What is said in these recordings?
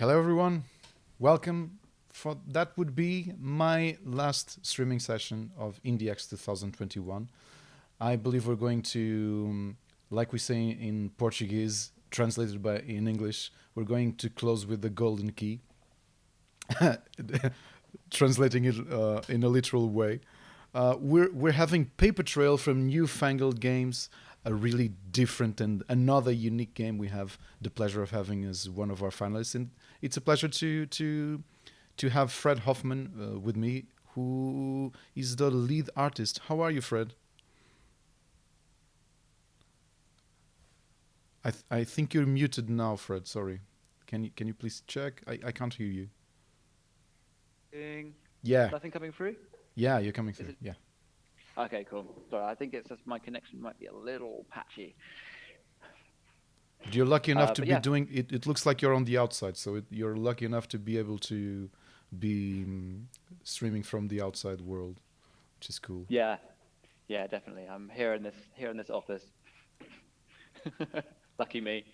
Hello, everyone. Welcome. That would be my last streaming session of IndieX 2021. I believe we're going to, like we say in Portuguese, translated by in English, we're going to close with the golden key, translating it in a literal way. We're having Paper Trail from Newfangled Games, a really different and another unique game we have the pleasure of having as one of our finalists, and it's a pleasure to have Fred Hoffman with me, who is the lead artist. How are you, Fred? I think you're muted now, Fred. Sorry. Can you please check? I can't hear you. Thing. Yeah, Nothing coming through? yeah, you're coming Is through. it? Yeah. Okay, cool. Sorry, I think it's just my connection might be a little patchy. You're lucky enough to But be yeah, doing it. It looks like you're on the outside, so you're lucky enough to be able to be streaming from the outside world, which is cool. yeah, yeah, definitely. I'm here in this office. Lucky me.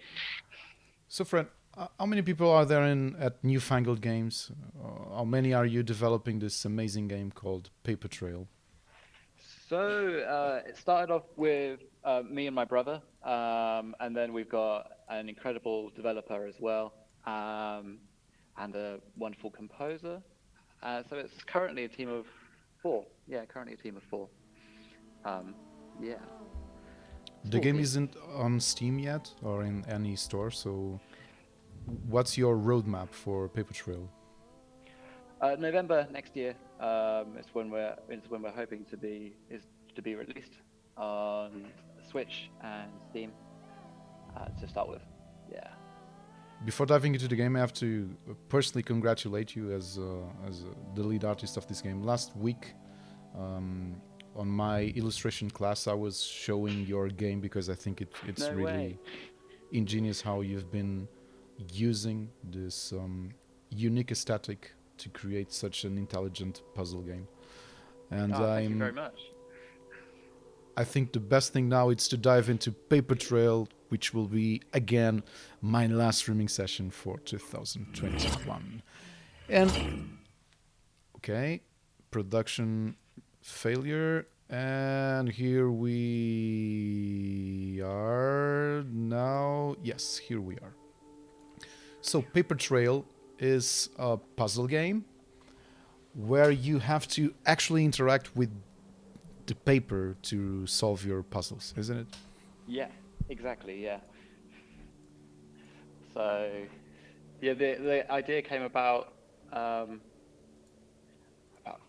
So, Fred, how many people are there in at Newfangled Games? How many are you developing this amazing game called Paper Trail? So it started off with me and my brother, and then we've got an incredible developer as well, and a wonderful composer. So it's currently a team of four. Yeah, currently a team of four. Um, yeah, The small game team. isn't on Steam yet or in any store, so what's your roadmap for Paper Trail? November next year is when we're hoping to be released on Switch and Steam to start with. Yeah. Before diving into the game, I have to personally congratulate you as the lead artist of this game. Last week, um, on my illustration class, I was showing your game because I think it's No way. really ingenious how you've been using this unique aesthetic to create such an intelligent puzzle game. And Oh, thank you very much. I think the best thing now is to dive into Paper Trail, which will be again my last streaming session for 2021. And okay, production failure. And here we are now. Yes, here we are. So, Paper Trail is a puzzle game where you have to actually interact with the paper to solve your puzzles, isn't it? Yeah, exactly. Yeah. So yeah, the idea came um, about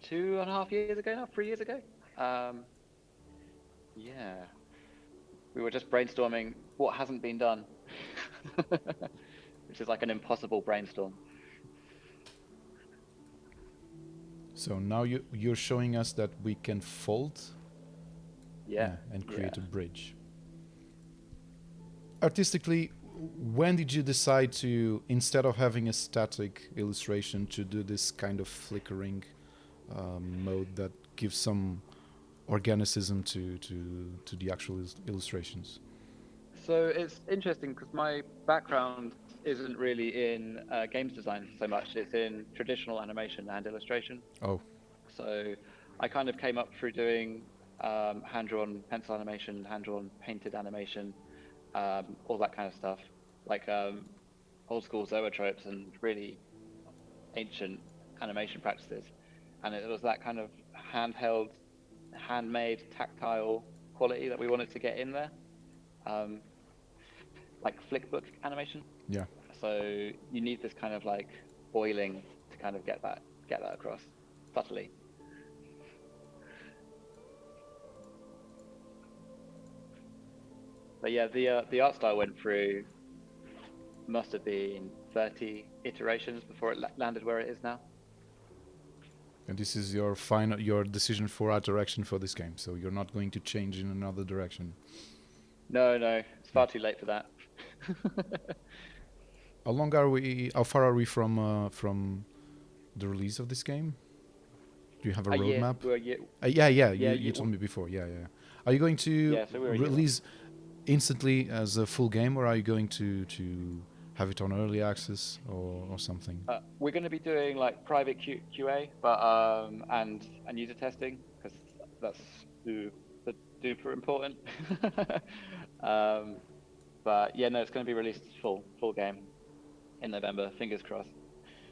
2.5 years ago now, 3 years ago. Um, yeah, we were just brainstorming what hasn't been done, which is like an impossible brainstorm. So now you're showing us that we can fold, Yeah, yeah, and yeah. create a bridge. Artistically, when did you decide to, instead of having a static illustration, to do this kind of flickering mode that gives some organicism to the actual illustrations? So it's interesting because my background isn't really in games design so much. It's in traditional animation and illustration. Oh, So I kind of came up through doing hand-drawn pencil animation, hand-drawn painted animation, all that kind of stuff, like old school zoetropes and really ancient animation practices. And it was that kind of handheld, handmade, tactile quality that we wanted to get in there, um, like flickbook animation. yeah. So you need this kind of like boiling to kind of get that across subtly. But yeah, the art style went through must have been 30 iterations before it landed where it is now. And this is your final, your decision for art direction for this game. So you're not going to change in another direction. No, no, it's Yeah. far too late for that. How long are we? How far are we from the release of this game? Do you have a A year, roadmap? we're a year, Yeah, yeah. yeah, You told me before. Yeah, yeah. Are you going to yeah. So we're a year off. release instantly as a full game, or are you going to have it on early access or something? We're going to be doing like private QA, but and user testing because that's super duper important. um, but yeah, no, it's going to be released full game in November. Fingers crossed.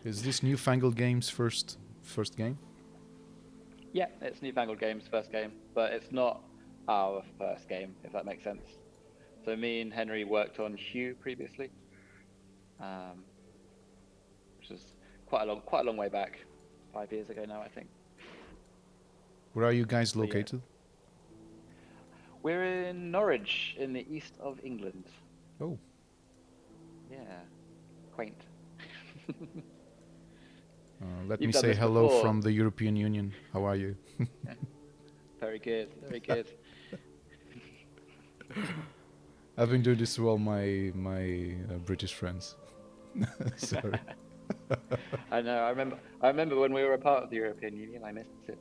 Is this Newfangled Games' first game? Yeah, it's Newfangled Games' first game, but it's not our first game, if that makes sense. So me and Henry worked on Hue previously, um, which is quite a long way back, 5 years ago now, I think. Where are you guys But yeah, located? we're in Norwich, in the east of England. Oh, Yeah, quaint. let me You've done say this hello before. from the European Union. How are you? Very good, very good. I've been doing this to all my British friends. Sorry. I know. I remember when we were a part of the European Union. I missed it.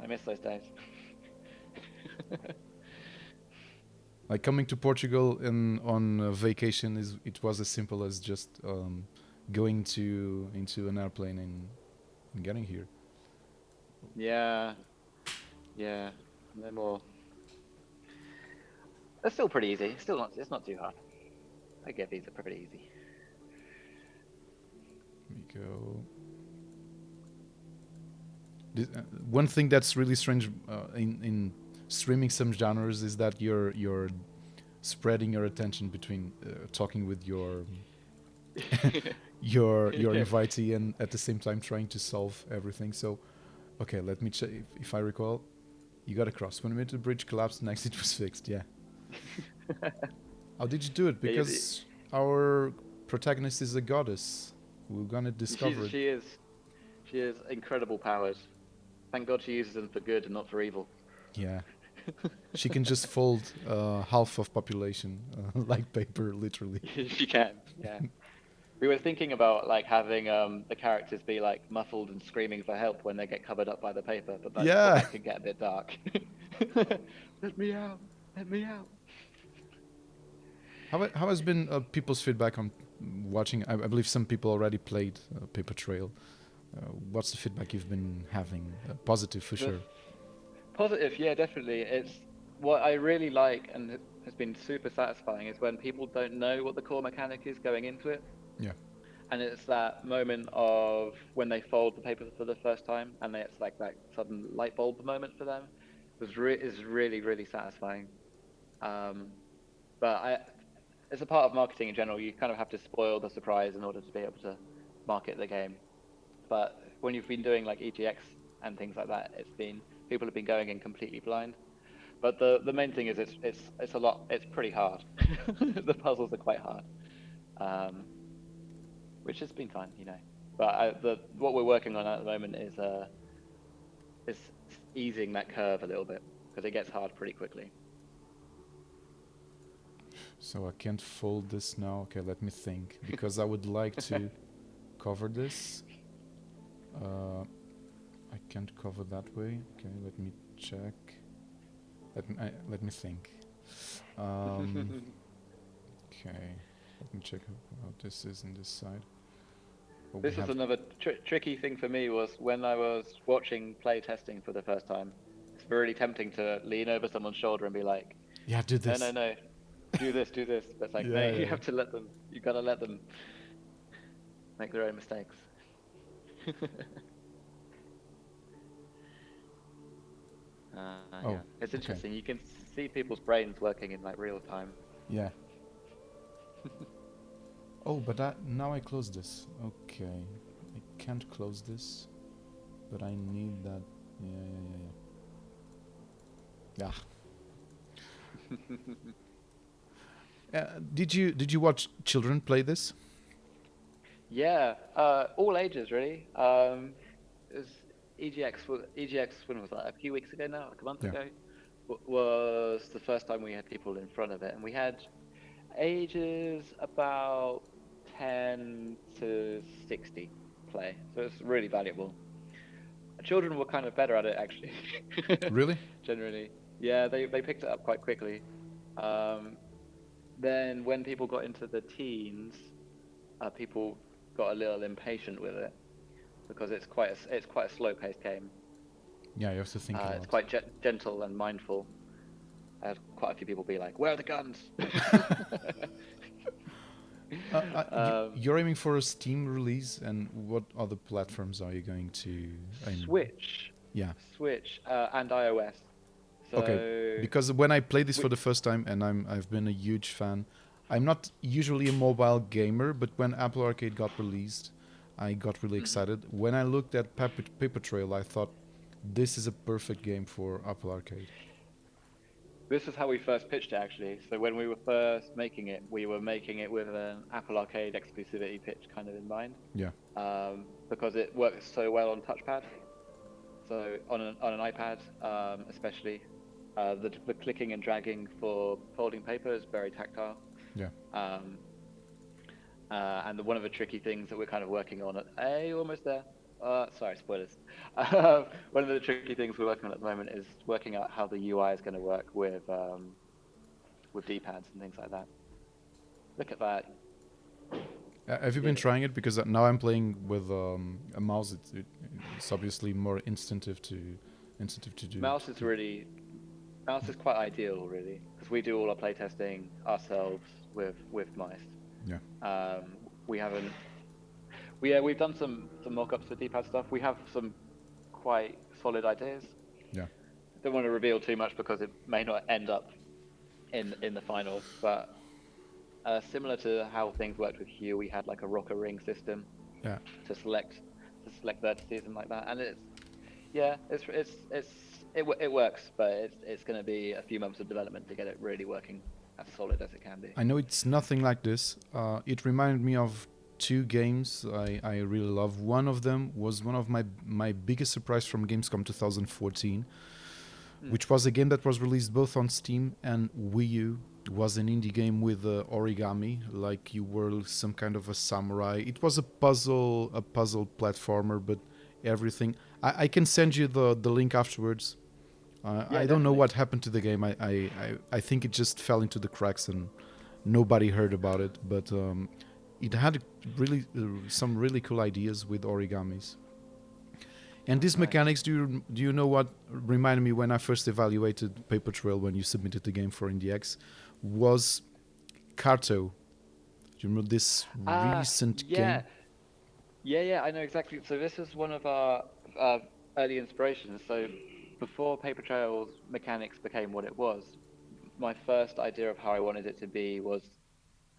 I miss those days. Like coming to Portugal on vacation it was as simple as just going into an airplane and getting here. Yeah, yeah. No more. It's still pretty easy. Still not. It's not too hard. I get these are pretty easy. Here we go. One thing that's really strange in streaming some genres is that you're spreading your attention between talking with your your invitee and at the same time trying to solve everything. So, okay, let me check. If I recall, you got across. When the bridge collapsed, next it was fixed. Yeah. How did you do it? Yeah, Because our protagonist is a goddess. We're gonna discover it. she is incredible powers. Thank God she uses them for good and not for evil. Yeah. She can just fold half of population like paper, literally. She can. Yeah. We were thinking about like having the characters be like muffled and screaming for help when they get covered up by the paper, but Yeah. that could get a bit dark. Let me out! Let me out! How has been people's feedback on watching? I believe some people already played Paper Trail. What's the feedback you've been having? Positive for The sure. positive, yeah, definitely. It's what I really like and has been super satisfying is when people don't know what the core mechanic is going into it. Yeah. And it's that moment of when they fold the paper for the first time, and it's like that sudden light bulb moment for them. Is really really satisfying. Um, but as a part of marketing in general, you kind of have to spoil the surprise in order to be able to market the game. But when you've been doing like EGX and things like that, people have been going in completely blind. But the main thing is it's pretty hard. The puzzles are quite hard. Um, which has been fun, you know. But what we're working on at the moment is easing that curve a little bit because it gets hard pretty quickly. So I can't fold this now. Okay, let me think because I would like to cover this. I can't cover that way. Okay, let me check. Let me think. Okay, let me check how this is in this side. What This was another tricky thing for me was when I was watching playtesting for the first time. It's really tempting to lean over someone's shoulder and be like, yeah, do this. no, do this. But it's like, no, you have to let them. You gotta let them make their own mistakes. Yeah. It's interesting. Okay. You can see people's brains working in like real time. Yeah. Oh, but now I close this. Okay, I can't close this, but I need that. Yeah. Did you watch children play this? Yeah, all ages really. It was EGX when was that? A few weeks ago now, like a month ago, was the first time we had people in front of it, and we had ages about 10 to 60 play, so it's really valuable. Children were kind of better at it actually. Really? Generally, yeah, they picked it up quite quickly. Then when people got into the teens, people got a little impatient with it because it's quite a slow-paced game. Yeah, you have to think a It's lot. quite gentle and mindful. I had quite a few people be like, "Where are the guns?" You're aiming for a Steam release, and what other platforms are you going to aim? Switch, Yeah. Switch, and iOS. So Okay, because when I played this for the first time, and I've been a huge fan. I'm not usually a mobile gamer, but when Apple Arcade got released, I got really excited. When I looked at Paper Trail, I thought this is a perfect game for Apple Arcade. this is how we first pitched it, actually. So when we were first making it, we were making it with an Apple Arcade exclusivity pitch kind of in mind. Yeah. Because it works so well on touchpad. So on an iPad, especially, the clicking and dragging for folding paper is very tactile. Yeah. And one of the tricky things that we're kind of working on almost there. Sorry, spoilers. One of the tricky things we're working on at the moment is working out how the UI is going to work with D-pads and things like that. Look at that. Have you been trying it? Because now I'm playing with a mouse. It's obviously more instinctive to do. Mouse is quite ideal, really, because we do all our playtesting ourselves with mice. Yeah. We've done some mock-ups for D-pad stuff. We have some quite solid ideas. Yeah. Don't want to reveal too much because it may not end up in the final, but similar to how things worked with Hue, we had like a rocker ring system. Yeah. To select vertices and like that, and it works, but it's going to be a few months of development to get it really working as solid as it can be. I know it's nothing like this. It reminded me of two games I really love. One of them was one of my biggest surprise from Gamescom 2014, which was a game that was released both on Steam and Wii U. It was an indie game with origami, like you were some kind of a samurai. It was a puzzle platformer, but everything. I can send you the link afterwards. I don't know what happened to the game. I think it just fell into the cracks and nobody heard about it. But it had really some really cool ideas with origamis. And these mechanics, do you know what reminded me when I first evaluated Paper Trail when you submitted the game for IndieX? Was Carto. Do you remember this recent game? Yeah, I know exactly. So this is one of our early inspirations. So before Paper Trail's mechanics became what it was, my first idea of how I wanted it to be was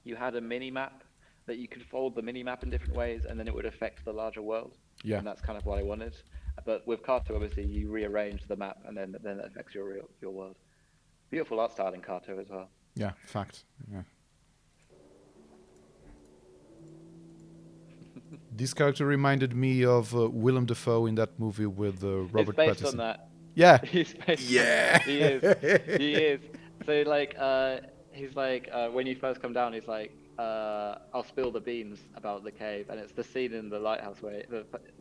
you had a mini map that you could fold the mini map in different ways, and then it would affect the larger world. Yeah. And that's kind of what I wanted. But with Carto, obviously, you rearrange the map, and then it affects your world. Beautiful art style in Carto as well. Yeah, fact. Yeah. This character reminded me of Willem Dafoe in that movie with Robert Pattinson. It's based on that. Yeah. He's based Yeah. On he is. So like, he's like, when you first come down, he's like, I'll spill the beans about the cave, and it's the scene in the lighthouse where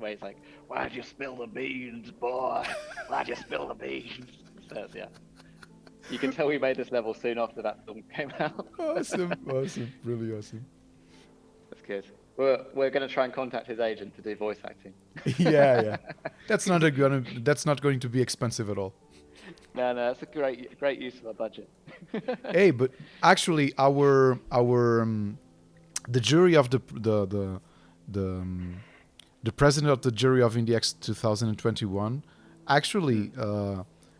he's like, "Why'd you spill the beans, boy? Why'd you spill the beans?" So yeah, you can tell we made this level soon after that film came out. Awesome, really awesome. That's good. We're gonna try and contact his agent to do voice acting. Yeah. That's not going to be expensive at all. No, that's a great use of our budget. Hey, but actually, our the jury of the president of the jury of IndieX 2021 actually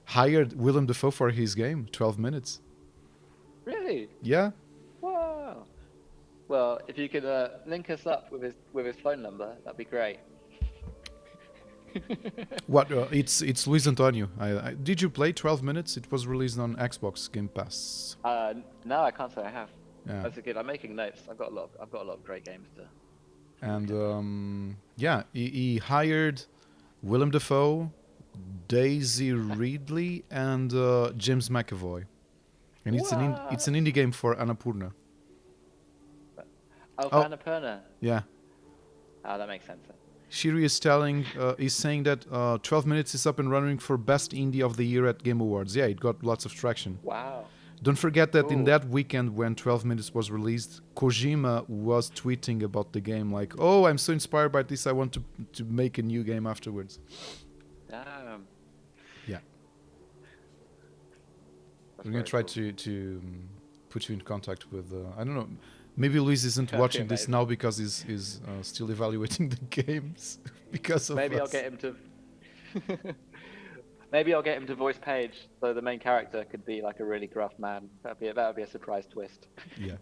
hired Willem Dafoe for his game, 12 minutes. Really? Yeah. Wow. Well, if you could link us up with his phone number, that'd be great. What? It's Luis Antonio. Did you play 12 minutes? It was released on Xbox Game Pass. No, I can't say I have. Yeah. That's good. I'm making notes. I've got a lot of great games to. And he hired Willem Dafoe, Daisy Ridley, and James McAvoy. And it's an indie game for Annapurna. Oh, Annapurna. Yeah. Oh, that makes sense. Shiri is saying that 12 minutes is up and running for Best Indie of the Year at Game Awards. Yeah, it got lots of traction. Wow. Don't forget that in Ooh, that weekend when 12 Minutes was released, Kojima was tweeting about the game like, "Oh, I'm so inspired by this. I want to make a new game afterwards." damn, Yeah, that's we're gonna very try cool. to put you in contact with. I don't know. Maybe Luis isn't That'd be watching this now amazing. because he's still evaluating the games because of Maybe I'll us. get him to. Maybe I'll get him to voice Paige, so the main character could be like a really gruff man. That'd be a surprise twist. Yeah.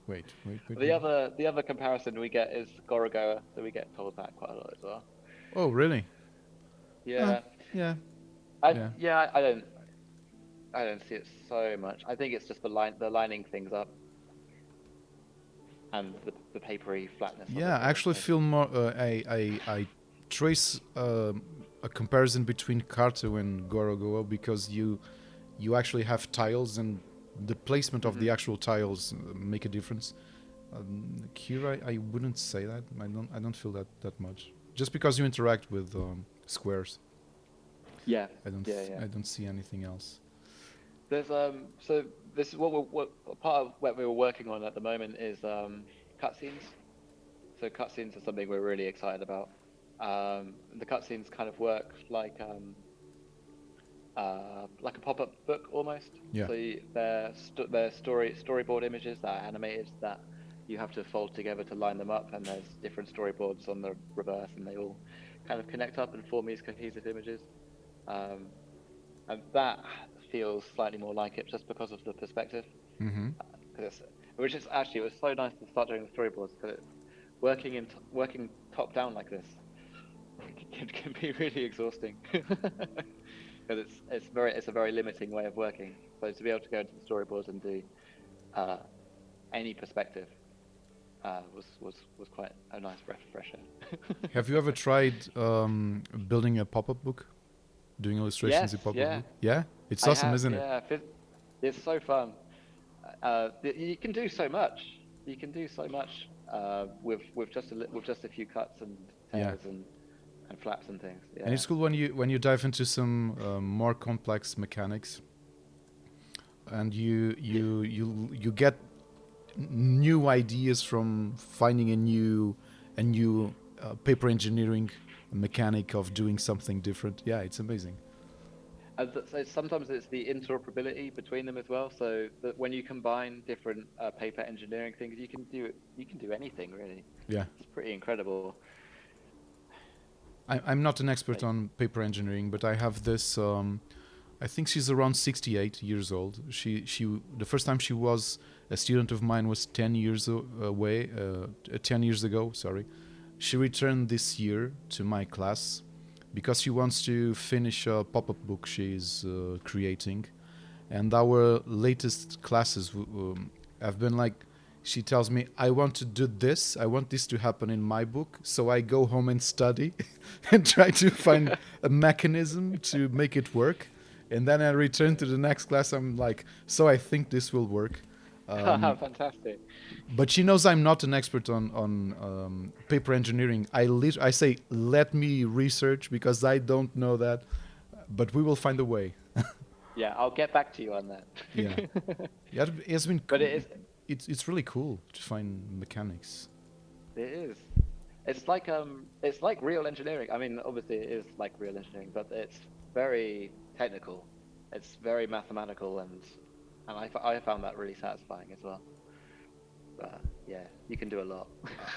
Wait. The other comparison we get is Gorogoa, so we get told that quite a lot as well. Oh, really? Yeah, Yeah. I Yeah. yeah I don't see it so much. I think it's just the lining things up and the papery flatness of Yeah, it I really. actually feel more. I trace a comparison between Kato and Gorogoa because you actually have tiles and the placement of the Hmm. actual tiles make a difference. Here, I wouldn't say that. I don't feel that much. Just because you interact with squares, Yeah, yeah, yeah. I don't see anything else. There's so this is what part of what we were working on at the moment is cutscenes. So cutscenes are something we're really excited about. The cutscenes kind of work like a pop-up book almost. Yeah. So they're storyboard images that are animated that you have to fold together to line them up, and there's different storyboards on the reverse, and they all kind of connect up and form these cohesive images. Um, and that feels slightly more like it just because of the perspective. Mm-hmm. 'Cause which is actually it was so nice to start doing the storyboards because working top down like this can be really exhausting because it's a very limiting way of working. So to be able to go into the storyboards and do uh, any perspective was quite a nice breath of fresh air. Have you ever tried building a pop-up book, doing illustrations Yes, in pop-up yeah, book? Yeah, it's I awesome, have. isn't it? Yeah, it's so fun. You can do so much. You can do so much with just a few cuts and Yeah. tears and flaps and things. And Yeah. it's cool when you dive into some more complex mechanics, and you get new ideas from finding a new paper engineering mechanic of doing something different. Yeah, it's amazing. So sometimes it's the interoperability between them as well. So that when you combine different paper engineering things, you can do anything really. Yeah, It's pretty incredible. I'm not an expert Like, on paper engineering, but I have this. I think she's around 68 years old. She the first time she was a student of mine was 10 years away. 10 years ago, sorry. She returned this year to my class because she wants to finish a pop-up book she's creating, and our latest classes have been like, she tells me, I want to do this, I want this to happen in my book, so I go home and study and try to find a mechanism to make it work, and then I return to the next class, I'm like, so I think this will work. fantastic. But she knows I'm not an expert on paper engineering. I say, let me research because I don't know that, but we will find a way. Yeah, I'll get back to you on that. Yeah. Yeah, it's been. But it is. It's really cool to find mechanics. It is. It's like real engineering. I mean, obviously it is like real engineering, but it's very technical. It's very mathematical, and I found that really satisfying as well. But yeah, you can do a lot.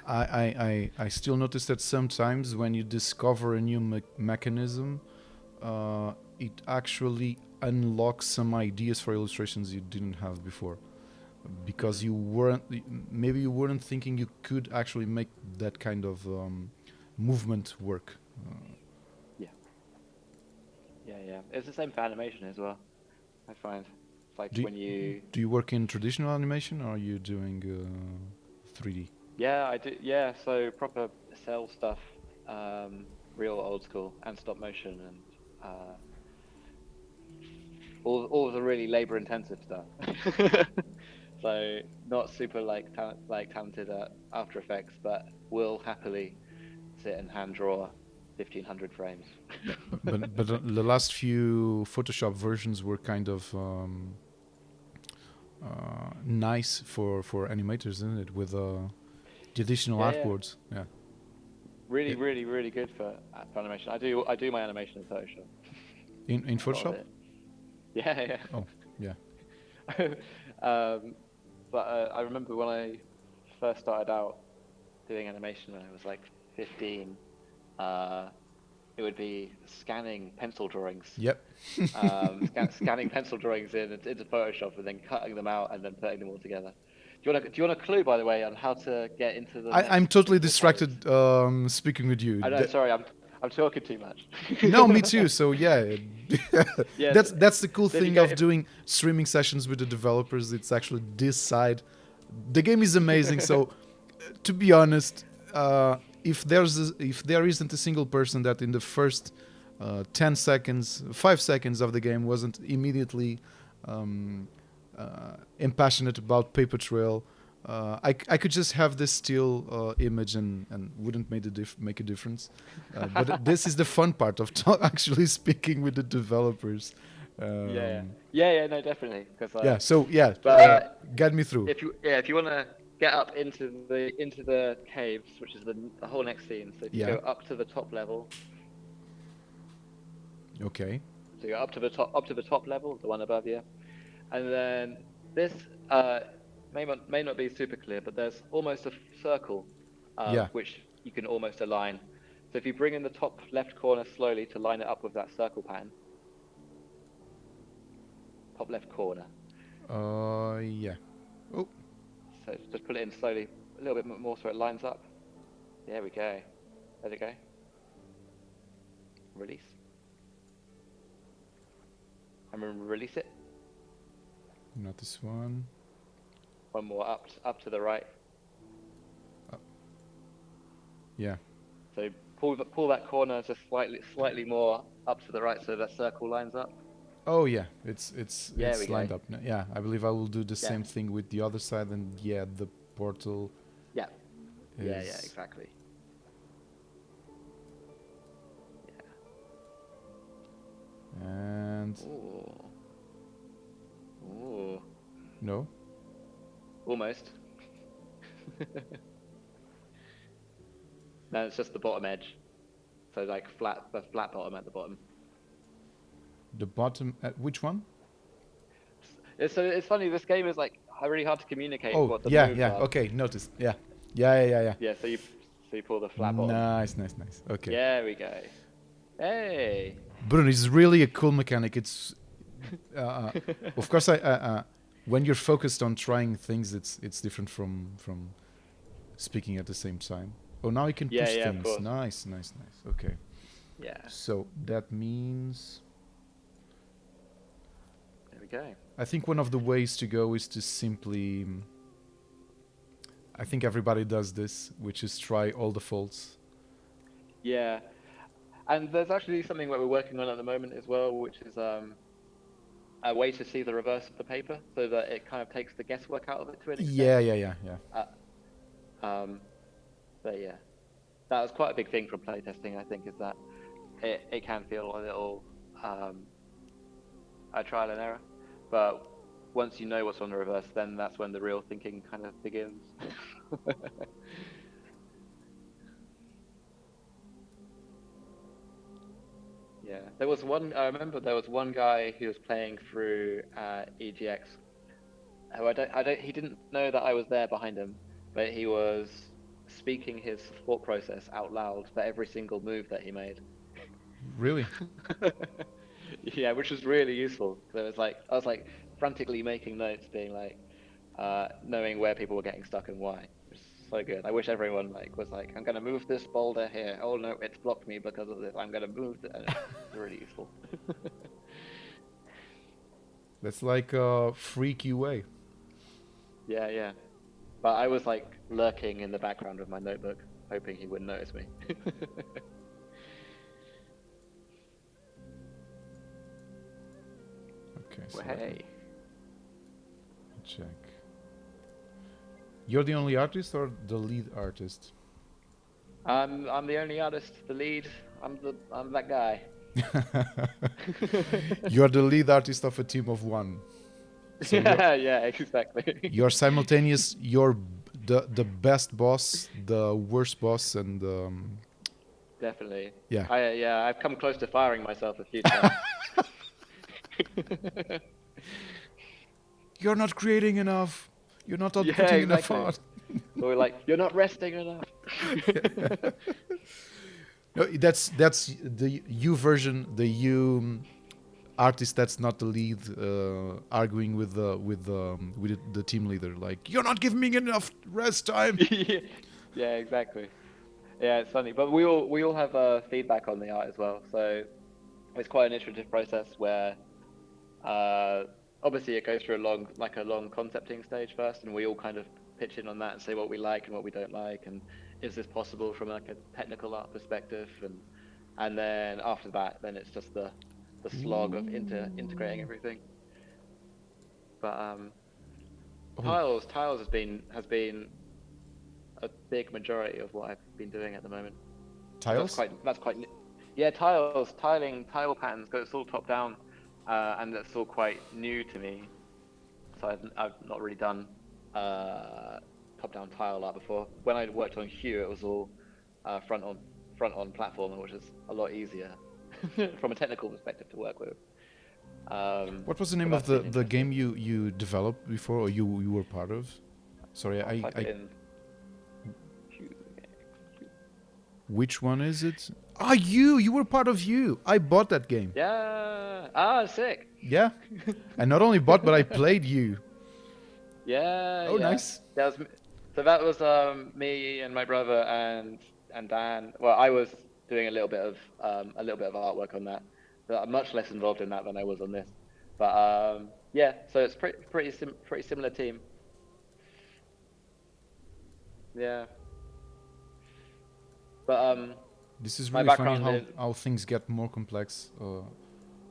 I still notice that sometimes when you discover a new mechanism, it actually unlocks some ideas for illustrations you didn't have before, because Hmm. maybe you weren't thinking you could actually make that kind of movement work. Yeah, yeah, yeah. It's the same for animation as well. I find it's like Do you, when you. do you work in traditional animation or are you doing 3D? Yeah, I do. Yeah, so proper cell stuff, real old school, and stop motion, and all of the really labor intensive stuff. So not super like talented at After Effects, but will happily sit and hand draw 1500 frames. But the last few Photoshop versions were kind of nice for animators, isn't it? With the additional Yeah, artboards. Yeah. really, It, really, really good for animation. I do my animation in Photoshop. in A lot of Photoshop. it. Yeah, Oh, yeah. yeah. But I remember when I first started out doing animation when I was like 15. It would be scanning pencil drawings, Yep. scanning pencil drawings into Photoshop and then cutting them out and then putting them all together. Do you want a clue, by the way, on how to get into the I'm next totally into the caves? distracted speaking with you. I know, sorry, I'm talking too much. No, me too. So yeah, Yes, that's the cool so if you thing go, of doing streaming sessions with the developers. It's actually this side. The game is amazing. So to be honest, if there isn't a single person that in the first 10 seconds, 5 seconds of the game wasn't immediately impassionate about Paper Trail, I could just have this still image and wouldn't make a difference. But this is the fun part of actually speaking with the developers. yeah, Um, no, definitely, because yeah, so yeah, but get me through. if you want to get up into the caves, which is the whole next scene, so if you Yeah, go up to the top level, okay. so you're up to the top level, the one above you, and then this uh, may not be super clear, but there's almost a circle, Yeah. which you can almost align. So if you bring in the top left corner slowly to line it up with that circle pattern, top left corner. Yeah. Oh, So just put it in slowly, a little bit more so it lines up. There we go. There we go. Release. And then release it. not this one. One more up to the right. Yeah. So pull that corner just slightly more up to the right so that circle lines up. Oh yeah, it's There we it's lined go. up now. Yeah, I believe I will do the Yeah. same thing with the other side, and yeah, the portal Yeah. Yeah, is exactly. Yeah. and Ooh. Ooh. no. Almost. No, it's just the bottom edge. So like the flat bottom at the bottom. The bottom at which one? So it's funny. This game is like really hard to communicate Oh what the yeah, moves yeah. are. Okay, notice. Yeah, yeah. Yeah. So you pull the flat bottom. Nice. Okay. There we go. Hey. Bruno, it's really a cool mechanic. It's of course I when you're focused on trying things, it's different from speaking at the same time. Oh, now I can Yeah, push yeah, of things. course. Nice. Okay. Yeah. So that means There we go. I think one of the ways to go is to simply. I think everybody does this, which is try all the faults. Yeah. And there's actually something that we're working on at the moment as well, which is a way to see the reverse of the paper, so that it kind of takes the guesswork out of it to an extent. Yeah. Um, but yeah, that was quite a big thing from playtesting. I think is that it can feel a little a trial and error, but once you know what's on the reverse, then that's when the real thinking kind of begins. Yeah, I remember there was one guy who was playing through EGX, who he didn't know that I was there behind him, but he was speaking his thought process out loud for every single move that he made. Really? Yeah, which was really useful. So I was like frantically making notes, being like, knowing where people were getting stuck and why. Which is so good. I wish everyone was like, I'm gonna move this boulder here. Oh no, it's blocked me because of this. I'm gonna move it. It's really useful. That's like a free QA. Yeah. But I was like lurking in the background of my notebook, hoping he wouldn't notice me. Okay, so Well, let me hey. check. You're the only artist or the lead artist? I'm the only artist, the lead. I'm that guy. You're the lead artist of a team of one. So Yeah, exactly. you're simultaneous. You're the best boss, the worst boss, and Definitely. yeah. I've come close to firing myself a few times. You're not creating enough. You're not Yeah, outputting enough exactly. art. Or like, you're not resting enough. No, that's the you version, the you artist that's not the lead, arguing with the team leader, like you're not giving me enough rest time. Yeah, yeah, exactly. Yeah, it's funny, but we all have feedback on the art as well. So it's quite an iterative process where uh, obviously it goes through a long concepting stage first, and we all kind of pitch in on that and say what we like and what we don't like, and is this possible from like a technical art perspective, and then after that, then it's just the slog of integrating everything. But Oh, tiles has been a big majority of what I've been doing at the moment. tiles. That's quite yeah, tile patterns go, it's all top down, and that's all quite new to me. So I've not really done top down tile art before. When I worked on Hue, it was all front on platform, which is a lot easier from a technical perspective to work with. What was the But name of that's been the interesting. game you developed before, or you were part of? Sorry, I'll type it I in. Hue game. which one is it? Ah, you were part of you. I bought that game. Yeah. Ah, sick. Yeah, and not only bought, but I played you. Yeah, Oh, yeah. nice. That was so that was me and my brother and Dan. Well, I was doing a little bit of artwork on that, but I'm much less involved in that than I was on this. But yeah, so it's pretty similar team. Yeah. But This is my really funny background is how things get more complex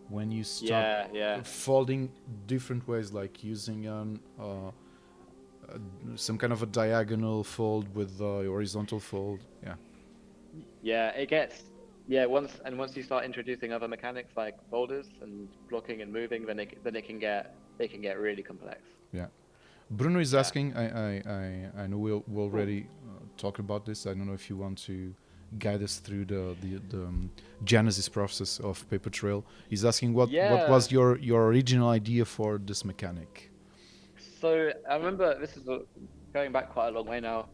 when you start yeah, yeah. folding different ways, like using some kind of a diagonal fold with a horizontal fold. Yeah. Yeah, it gets once you start introducing other mechanics like folders and blocking and moving, then it can get really complex. Yeah. Bruno is Yeah. asking. I know we Cool. already talked about this. I don't know if you want to guide us through the genesis process of Paper Trail. He's asking what Yeah. was your original idea for this mechanic. So I remember going back quite a long way now.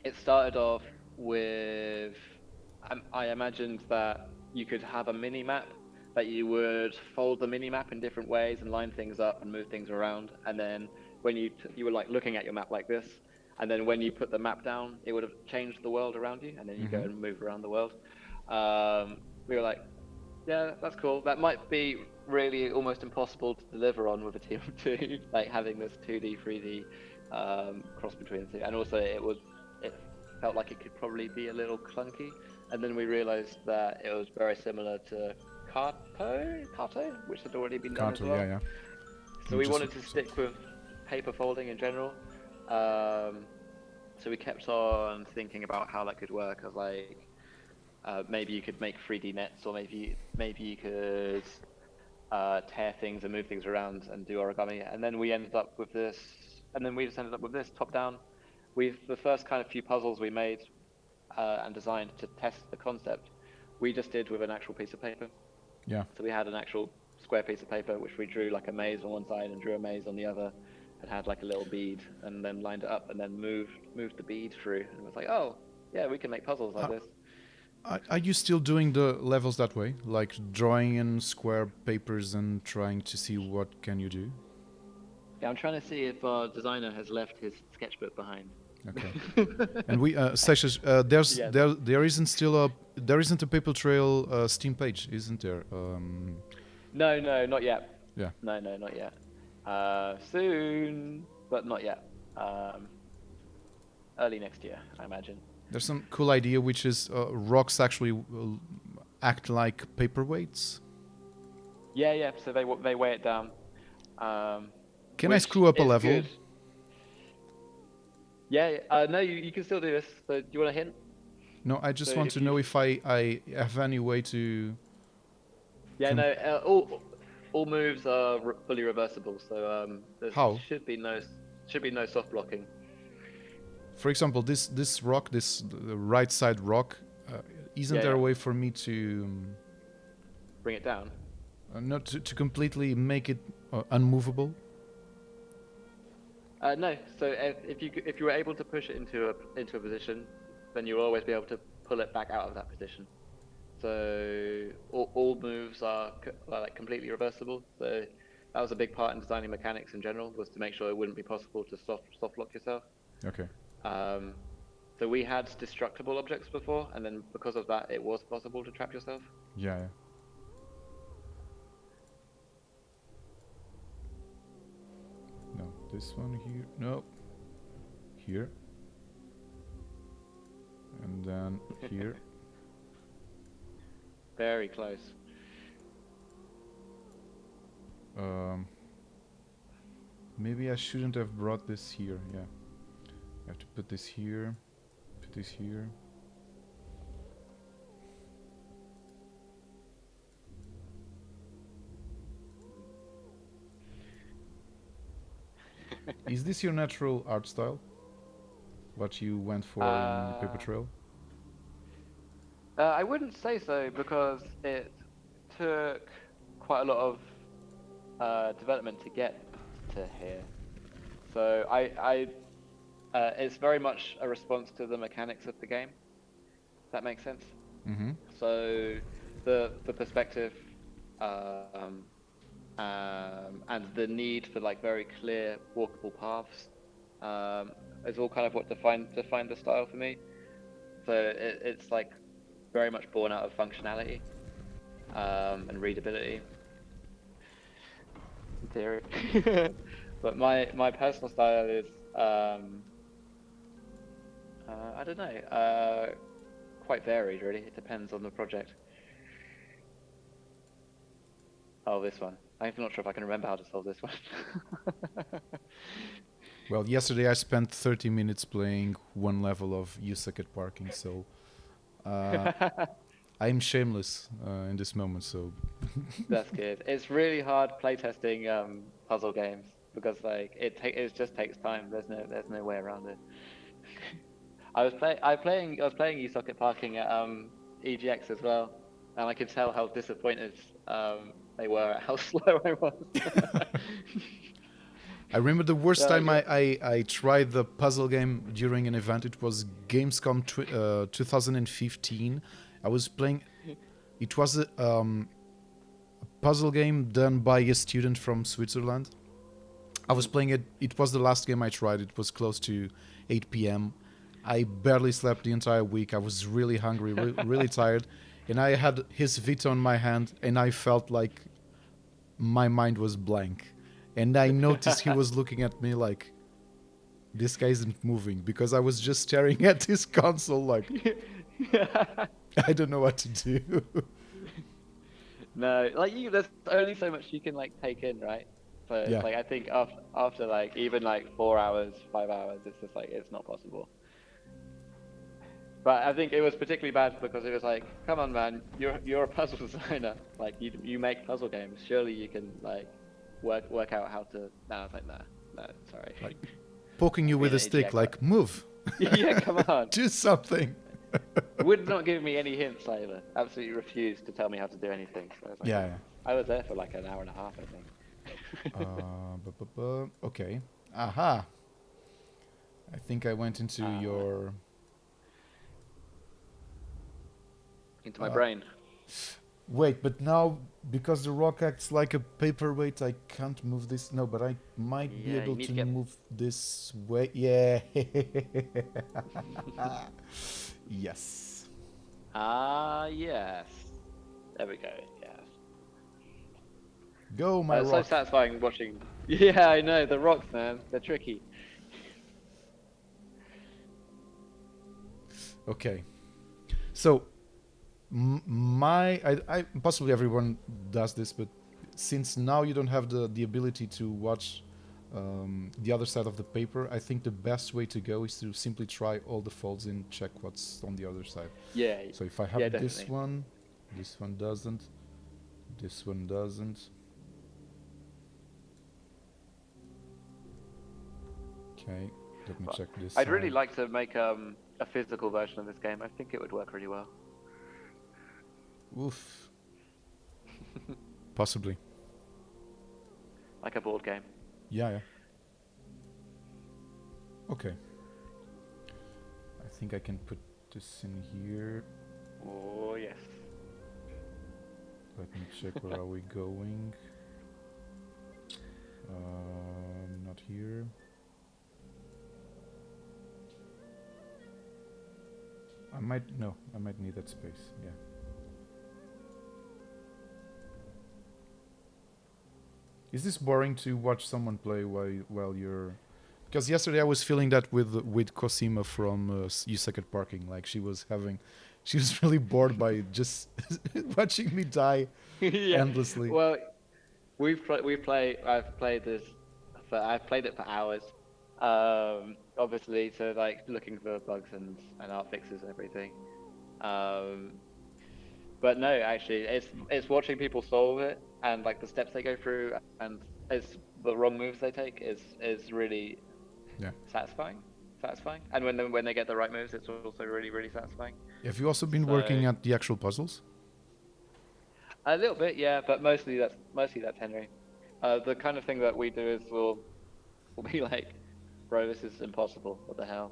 It started off with I imagined that you could have a mini map that you would fold the mini map in different ways and line things up and move things around, and then when you were like looking at your map like this, and then when you put the map down, it would have changed the world around you, and then you go Mm-hmm. and move around the world. We were like, yeah, that's cool. That might be really almost impossible to deliver on with a team of two, like having this 2D, 3D cross between the two. And also, it felt like it could probably be a little clunky. And then we realized that it was very similar to Carto, which had already been done as Kanto, yeah, well. yeah. So You we just wanted to stick with paper folding in general. Um, so we kept on thinking about how that could work. I was like, maybe you could make 3D nets, or maybe you could tear things and move things around and do origami. And then we ended up with this, and then we just ended up with this top down. The first kind of few puzzles we made and designed to test the concept, we just did with an actual piece of paper. yeah. So we had an actual square piece of paper which we drew like a maze on one side and drew a maze on the other, and had like a little bead, and then lined it up and then moved the bead through, and it was like, oh yeah, we can make puzzles like Uh, this. are you still doing the levels that way, like drawing in square papers and trying to see what can you do? Yeah, I'm trying to see if our designer has left his sketchbook behind. Okay. And we Sessions, Yes. there isn't a paper trail Steam page, isn't there? No, no, not yet. Yeah. No, no, not yet. Soon, but not yet. Um, Early next year, I imagine. There's some cool idea, which is rocks actually act like paperweights. Yeah, yeah. So they weigh it down, Can I which screw up a is level? good. Yeah. No, you can still do this. So do you want a hint? No, I just So want if to you, know if I have any way to. yeah, no, all moves are fully reversible. So there How? should be no soft blocking. For example, this rock, this the right side rock, isn't Yeah, there yeah. a way for me to Bring it down. not to completely make it unmovable? No. So if you were able to push it into a position, then you'll always be able to pull it back out of that position. So all moves are like completely reversible. So that was a big part in designing mechanics in general, was to make sure it wouldn't be possible to soft lock yourself. Okay. Um, so we had destructible objects before, and then because of that, it was possible to trap yourself. Yeah. Yeah. No, this one here. No, here, and then here. Very close. Maybe I shouldn't have brought this here. Yeah, I have to put this here. Put this here. Is this your natural art style? What you went for in Paper Trail? I wouldn't say so because it took quite a lot of development to get to here. So it's very much a response to the mechanics of the game. If that makes sense. Mm-hmm. So the perspective and the need for like very clear walkable paths is all kind of what defined the style for me. So it's like very much born out of functionality and readability in theory. But my personal style is I don't know, quite varied really. It depends on the project. Oh, this one. I'm not sure if I can remember how to solve this one. Well, yesterday I spent 30 minutes playing one level of You Suck at Parking, so I'm shameless in this moment. So That's good. It's really hard playtesting puzzle games because like it just takes time. There's no way around it. I was playing You Suck at Parking at EGX as well, and I could tell how disappointed they were at how slow I was. I remember the worst time Yeah. I tried the puzzle game during an event. It was Gamescom 2015. I was playing. It was a puzzle game done by a student from Switzerland. I was playing it. It was the last game I tried. It was close to 8 p.m. I barely slept the entire week. I was really hungry, really tired, and I had his Vita on my hand, and I felt like my mind was blank. And I noticed he was looking at me like, this guy isn't moving, because I was just staring at his console like, I don't know what to do. No, like there's only so much you can like take in, right? So Yeah. like I think after like even like 4 hours, 5 hours, it's just like it's not possible. But I think it was particularly bad because it was like, come on, man, you're a puzzle designer. Like you make puzzle games. Surely you can like work out how to. No, I was like, no, sorry. Like poking you with a stick, like, move. Yeah, come on. Do something. Would not give me any hints either. Absolutely refused to tell me how to do anything. So I was like, Yeah. I was there for like an hour and a half, I think. Okay. Aha. I think I went into your... Into my brain. Wait, but now, because the rock acts like a paperweight, I can't move this. No, but I might be able to move this way. Yeah. Yes. Yes. There we go. Yes. Go, my rock. So satisfying watching. Yeah, I know. The rocks, man. They're tricky. Okay. So, I possibly everyone does this, but since now you don't have the ability to watch the other side of the paper, I think the best way to go is to simply try all the folds and check what's on the other side. Yeah, So if I yeah, have this definitely. one doesn't, this one doesn't. Okay, let me But check this I'd really side. like to make a physical version of this game. I think it would work really well. Oof, possibly. Like a board game. Yeah, yeah. Okay. I think I can put this in here. Oh, yes. Let me check where are we going. Not here. I might need that space. Yeah. Is this boring to watch someone play while you're? Because yesterday I was feeling that with Cosima from You Suck at Parking. Like she was really bored by just watching me die Yeah. endlessly. Well, I've played this I've played it for hours. Obviously, so like looking for bugs and art fixes and everything. Um, but no, actually, it's watching people solve it and like the steps they go through and it's the wrong moves they take is really Yeah. satisfying. Satisfying. And when they get the right moves, it's also really really satisfying. Have you also been So working at the actual puzzles? a little bit, yeah, but mostly that's Henry. The kind of thing that we do is we'll be like, bro, this is impossible. What the hell?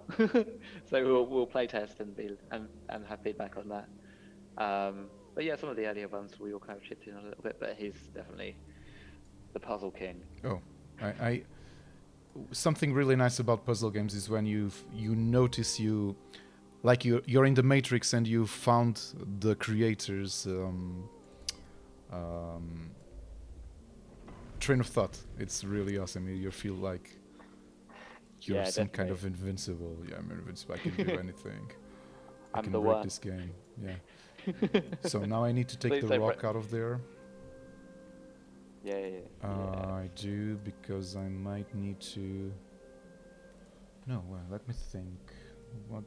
So we'll play test and have feedback on that. But yeah, some of the earlier ones we all kind of chipped in a little bit, but he's definitely the puzzle king. Oh, I something really nice about puzzle games is when you notice like you're in the Matrix and you found the creators um, train of thought. It's really awesome. You feel like you're Yeah, some kind definitely. of invincible. Yeah, I'm invincible. I can do anything. I I'm can the break one. this game. Yeah. So now I need to take Please the don't. rock out of there. Yeah, yeah, yeah. I do because I might need to. No, well, let me think. What?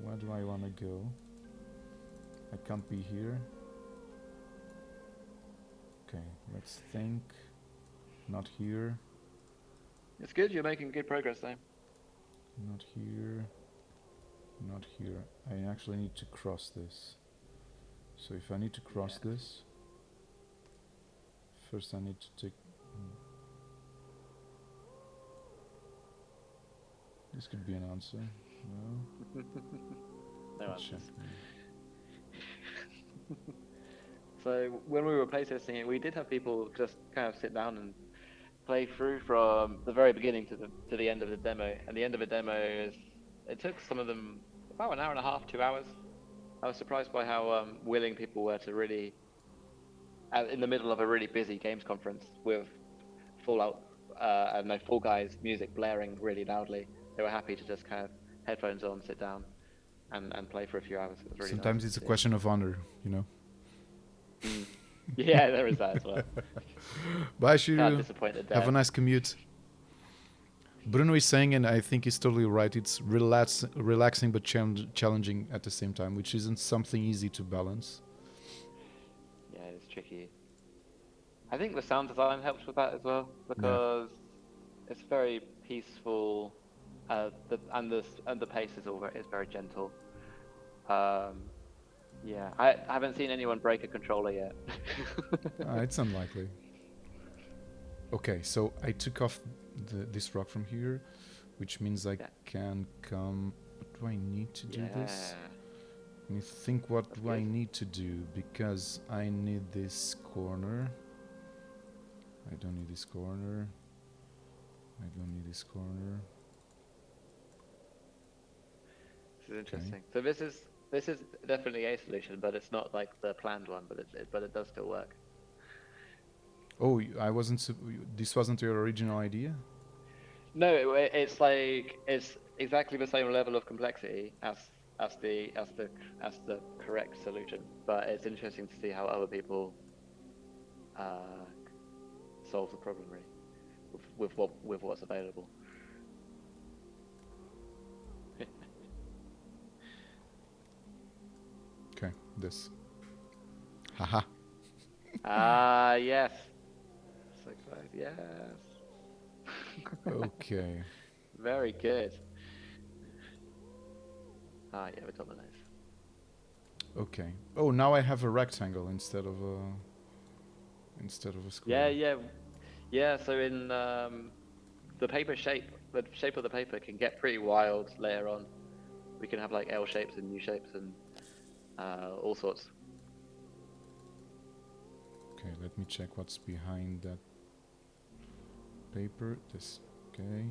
Where do I want to go? I can't be here. Okay, let's think. Not here. It's good. You're making good progress, though. Not here. Not here. I actually need to cross this. So if I need to cross Yeah. this, first I need to take. This could be an answer. No. No Let's check. answers. So when we were playtesting it, we did have people just kind of sit down and play through from the very beginning to the end of the demo. And the end of the demo is it took some of them about an hour and a half, 2 hours. I was surprised by how willing people were to really, in the middle of a really busy games conference with Fallout, I don't know, Fall Guys music blaring really loudly. They were happy to just kind of headphones on, sit down, and play for a few hours. It was really nice Sometimes to it's a see. question of honor, you know. Mm. Yeah, there is that as well. Bye, Can't Shiru. disappoint the Have a devs. nice commute. Bruno is saying, and I think he's totally right, it's relaxing but challenging at the same time, which isn't something easy to balance. Yeah, it's tricky. I think the sound design helps with that as well Yeah. because it's very peaceful. The pace is very gentle. Um, yeah, I haven't seen anyone break a controller yet. It's unlikely. Okay, so I took off this rock from here, which means I Yeah, can come. But do I need to do this? yeah, Let me think, what that's do I good. need to do? Because I need this corner. I don't need this corner. I don't need this corner. This is Okay. interesting. So this is definitely a solution, but it's not like the planned one, but it does still work. Oh, I wasn't. This wasn't your original idea. No, it's like it's exactly the same level of complexity as the correct solution. But it's interesting to see how other people uh, solves the problem really with what's available. Okay, this. Haha. Ah, yes. So close. Yes. Okay. Very good. Ah, yeah, with Dominoes. Okay. Oh, now I have a rectangle instead of a Yeah, square. yeah, yeah. So in the shape of the paper can get pretty wild later on. We can have like L shapes and U shapes and all sorts. Okay, let me check what's behind that paper. This. Okay.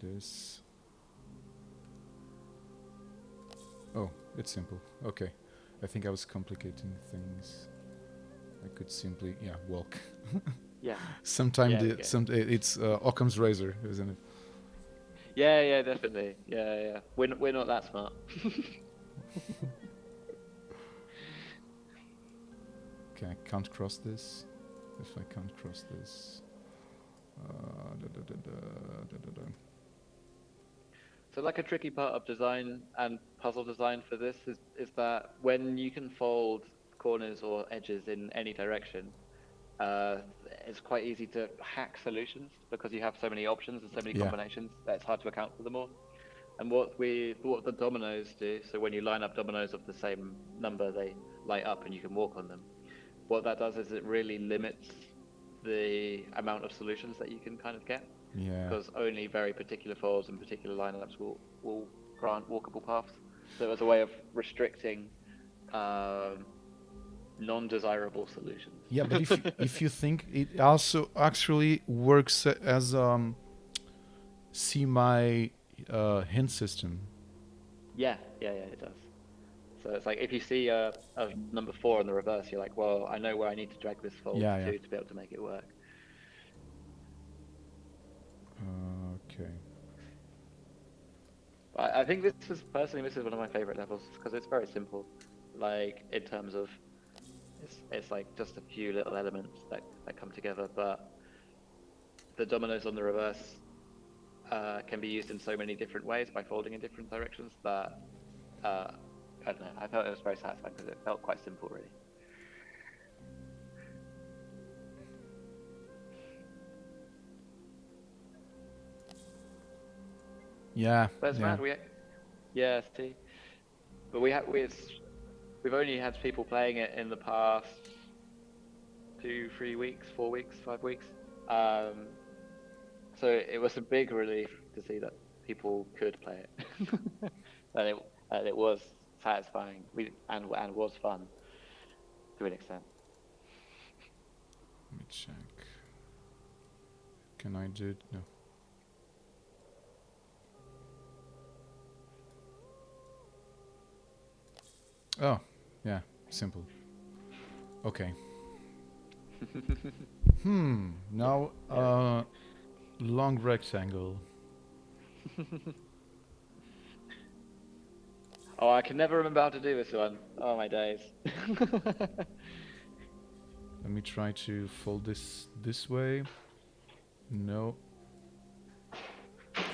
This. Oh, it's simple. Okay. I think I was complicating things. I could simply, yeah, walk. Yeah, Sometimes yeah, we go. it's Occam's razor, isn't it? Yeah, yeah, definitely. Yeah, yeah. We're not that smart. Okay, I can't cross this. If I can't cross this, da, da, da, da, da, da, da. So like a tricky part of design and puzzle design for this is that when you can fold corners or edges in any direction, uh, it's quite easy to hack solutions because you have so many options and so many Yeah, combinations that it's hard to account for them all. And what the dominoes do, so when you line up dominoes of the same number, they light up and you can walk on them. What that does is it really limits the amount of solutions that you can kind of get yeah, because only very particular folds and particular lineups will grant walkable paths. So as a way of restricting um, non-desirable solutions. yeah. But if you think it also actually works as semi hint system. Yeah, yeah, yeah, it does. So it's like if you see a number 4 in the reverse, you're like, well, I know where I need to drag this fold Yeah, yeah. to be able to make it work. Okay. But I think this is one of my favorite levels because it's very simple. Like in terms of it's like just a few little elements that come together, but the dominoes on the reverse can be used in so many different ways by folding in different directions that uh, I don't know. I felt it was very satisfying because it felt quite simple, really. Yeah, But it's yeah. mad. Yeah, see, but we've only had people playing it in the past 2, 3 weeks, 4 weeks, 5 weeks. Um, so it was a big relief to see that people could play it, and it was satisfying. And was fun to an extent. Let me check. Can I do it? No. Oh, yeah. Simple. Okay. Now, Yeah. long rectangle. Oh, I can never remember how to do this one. Oh my days. Let me try to fold this way. No.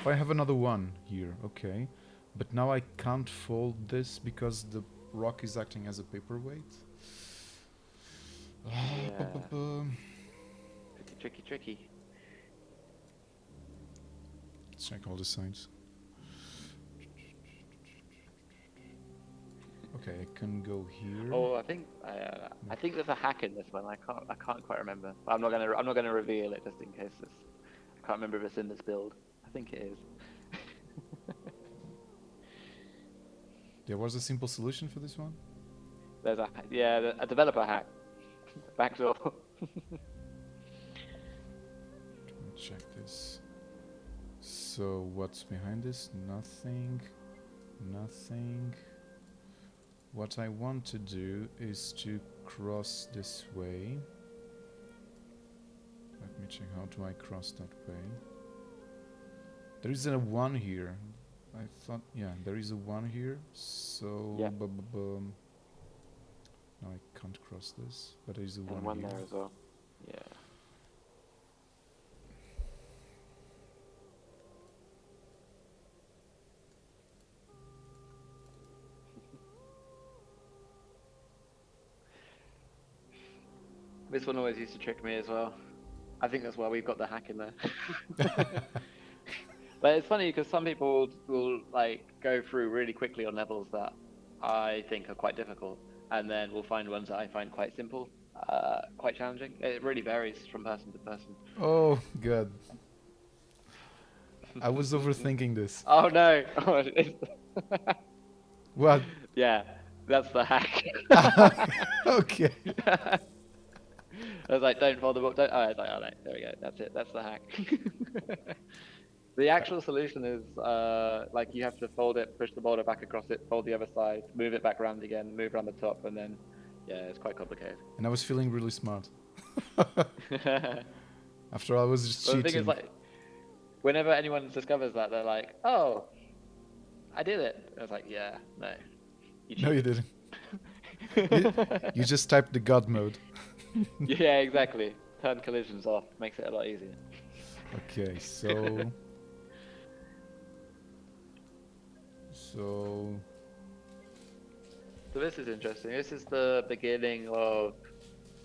Oh, I have another one here. Okay. But now I can't fold this because the rock is acting as a paperweight. Yeah. Tricky, tricky, tricky. Let's check all the sides. Okay, I can go here. Oh, I think there's a hack in this one. I can't quite remember. I'm not gonna reveal it just in case I can't remember if it's in this build. I think it is. There was a simple solution for this one. There's a developer hack. Backdoor. Let me check this. So what's behind this? Nothing. Nothing. What I want to do is to cross this way. Let me check, how do I cross that way? There is a 1 here. I thought, yeah, there is a 1 here. So, Yeah. no, I can't cross this, but there is a And 1 one here. there as well. Yeah. This one always used to trick me as well. I think that's why we've got the hack in there. But it's funny because some people will like go through really quickly on levels that I think are quite difficult, and then we'll find ones that I find quite simple, quite challenging. It really varies from person to person. Oh god, I was overthinking this. Oh no! What? Yeah, that's the hack. Okay. I was like, don't fold the book. Don't. Oh, I was like, oh no, there we go. That's it. That's the hack. The actual solution is like you have to fold it, push the boulder back across it, fold the other side, move it back around again, move around the top, and then yeah, it's quite complicated. And I was feeling really smart. But After I was just the thing is, cheating. like, whenever anyone discovers that, they're like, "Oh, I did it." I was like, "Yeah, no, you No, you cheated." didn't. You just typed the God mode. Yeah, exactly. Turn collisions off, makes it a lot easier. Okay, so So this is interesting. This is the beginning of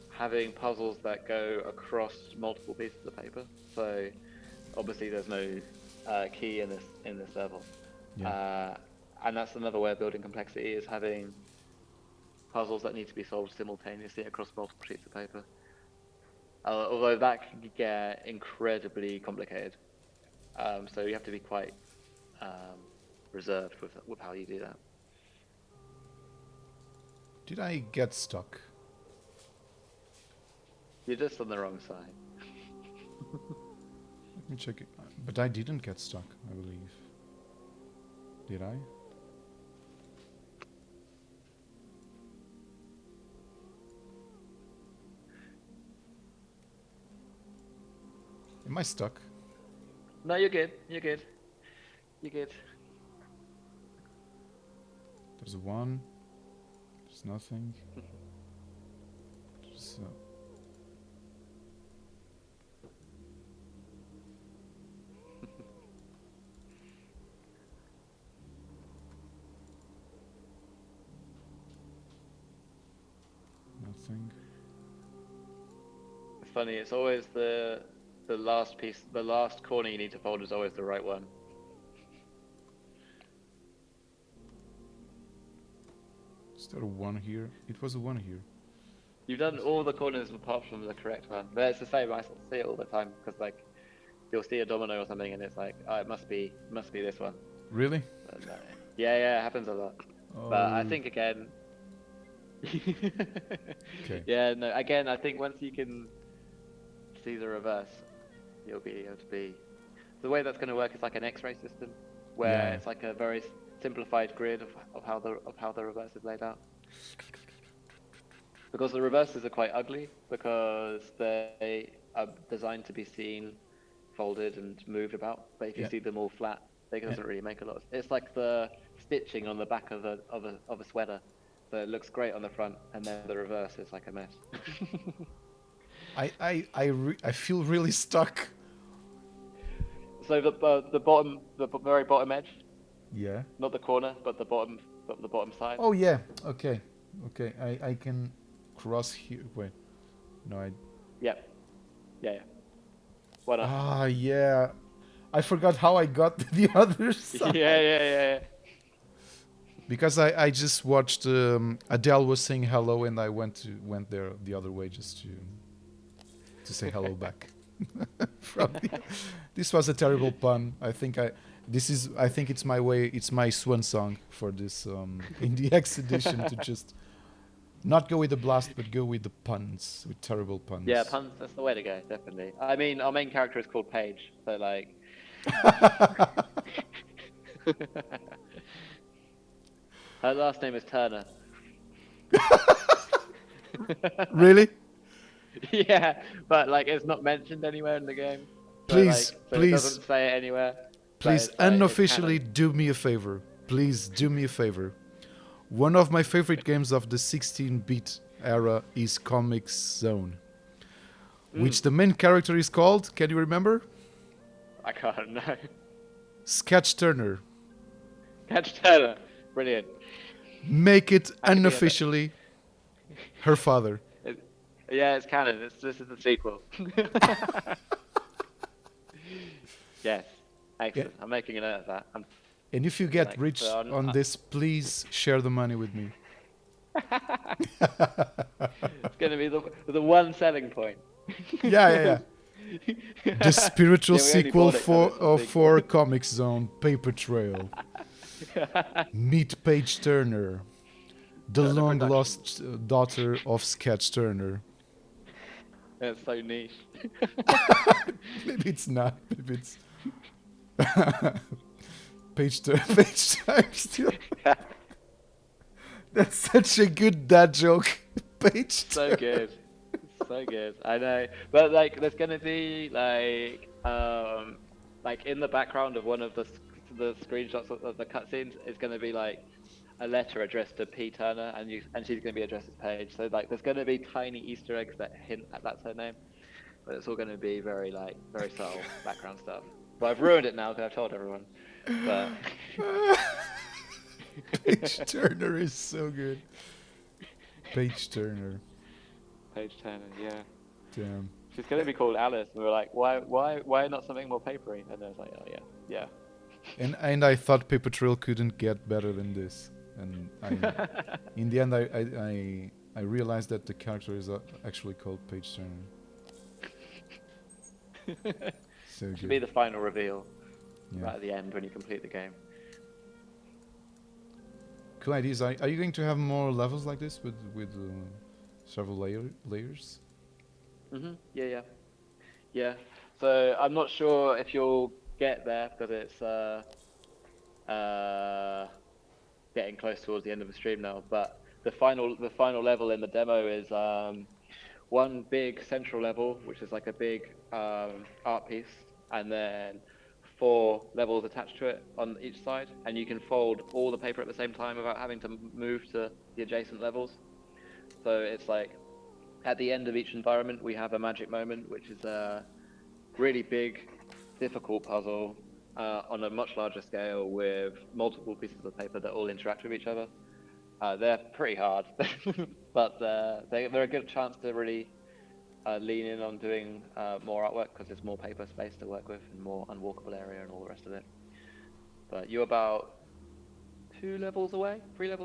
having puzzles that go across multiple pieces of paper. So obviously there's no key in this level, yeah. and that's another way of building complexity is having puzzles that need to be solved simultaneously across multiple sheets of paper. Although that can get incredibly complicated, so you have to be quite reserved with how you do that. Did I get stuck? You're just on the wrong side. Let me check it. But I didn't get stuck, I believe. Did I? Am I stuck? No, you're good. You're good. You're good. There's a 1. There's nothing. There's nothing. It's funny. It's always the last piece, the last corner you need to fold is always the right one. Is there a 1 here? It was a 1 here. You've done all the corners apart from the correct one. But it's the same. I see it all the time because like you'll see a domino or something and it's like, oh, it must be this one. Really? But no. Yeah, it happens a lot. Oh. But I think again. Okay. Yeah, no. Again, I think once you can see the reverse, you'll be able to be. The way that's going to work is like an X-ray system, where Yeah. it's like a very simplified grid of how the reverse is laid out. Because the reverses are quite ugly because they are designed to be seen, folded and moved about. But if you Yeah. see them all flat, it doesn't really make a lot. It's like the stitching on the back of a sweater. So it looks great on the front, and then the reverse is like a mess. I feel really stuck. So the bottom, the very bottom edge, Yeah. not the corner, but the bottom side. Oh yeah. Okay. Okay. I can cross here. Wait. No, I. Yeah. Why not? Ah, yeah. I forgot how I got to the other side. Yeah. Because I just watched Adele was saying hello and I went there the other way just to say hello back. This was a terrible pun. I think it's my way. It's my swan song for this in the X edition to just not go with the blast but go with the puns, with terrible puns. Yeah, puns. That's the way to go, definitely. I mean, our main character is called Paige, so like. Her last name is Turner. Really? Yeah, but like it's not mentioned anywhere in the game. So, Please, like, so please. it doesn't say it anywhere. Please, But it's, like, unofficially, it's do me a favor. Please, do me a favor. One of my favorite games of the 16-bit era is Comic Zone. which the main character is called. Can you remember? I can't know. Sketch Turner. Catch Turner. Brilliant. Make it How could we have it? unofficially her father. Yeah, it's canon. This is the sequel. Yes. Excellent. I'm making a note of that. And if you get Like, rich so on this, please share the money with me. It's going to be the one selling point. Yeah. The spiritual Yeah, we only sequel bought it 'cause it's a sequel. for Comic Zone, Paper Trail. Meet Paige Turner, the Turner long Productions. lost daughter of Sketch Turner. It's so niche. Maybe it's not. Maybe it's Page time still. That's such a good dad joke. Page So good. So good. I know. But like there's gonna be like in the background of one of the screenshots of the cutscenes is gonna be like a letter addressed to P. Turner and she's gonna be addressed as Paige. So like there's gonna be tiny Easter eggs that hint at that's her name. But it's all gonna be very subtle background stuff. Well, I've ruined it now because I've told everyone. But Page Turner is so good. Page Turner. Paige Turner, yeah. Damn. She's gonna be called Alice, and we were like, why not something more papery? And I was like, oh yeah. And I thought Paper Trail couldn't get better than this. And in the end, I realized that the character is actually called Page Turner. So Should be the final reveal Yeah. right at the end when you complete the game. Cool ideas. Are you going to have more levels like this with several layers? Yeah. So I'm not sure if you'll get there because it's getting close towards the end of the stream now. But the final level in the demo is one big central level, which is like a big art piece, and then 4 levels attached to it on each side, and you can fold all the paper at the same time without having to move to the adjacent levels. So it's like at the end of each environment we have a magic moment, which is a really big, difficult puzzle on a much larger scale with multiple pieces of paper that all interact with each other. They're pretty hard, but they're a good chance to really lean in on doing more artwork because there's more paper space to work with and more unwalkable area and all the rest of it. But you're about 3 levels away, pretty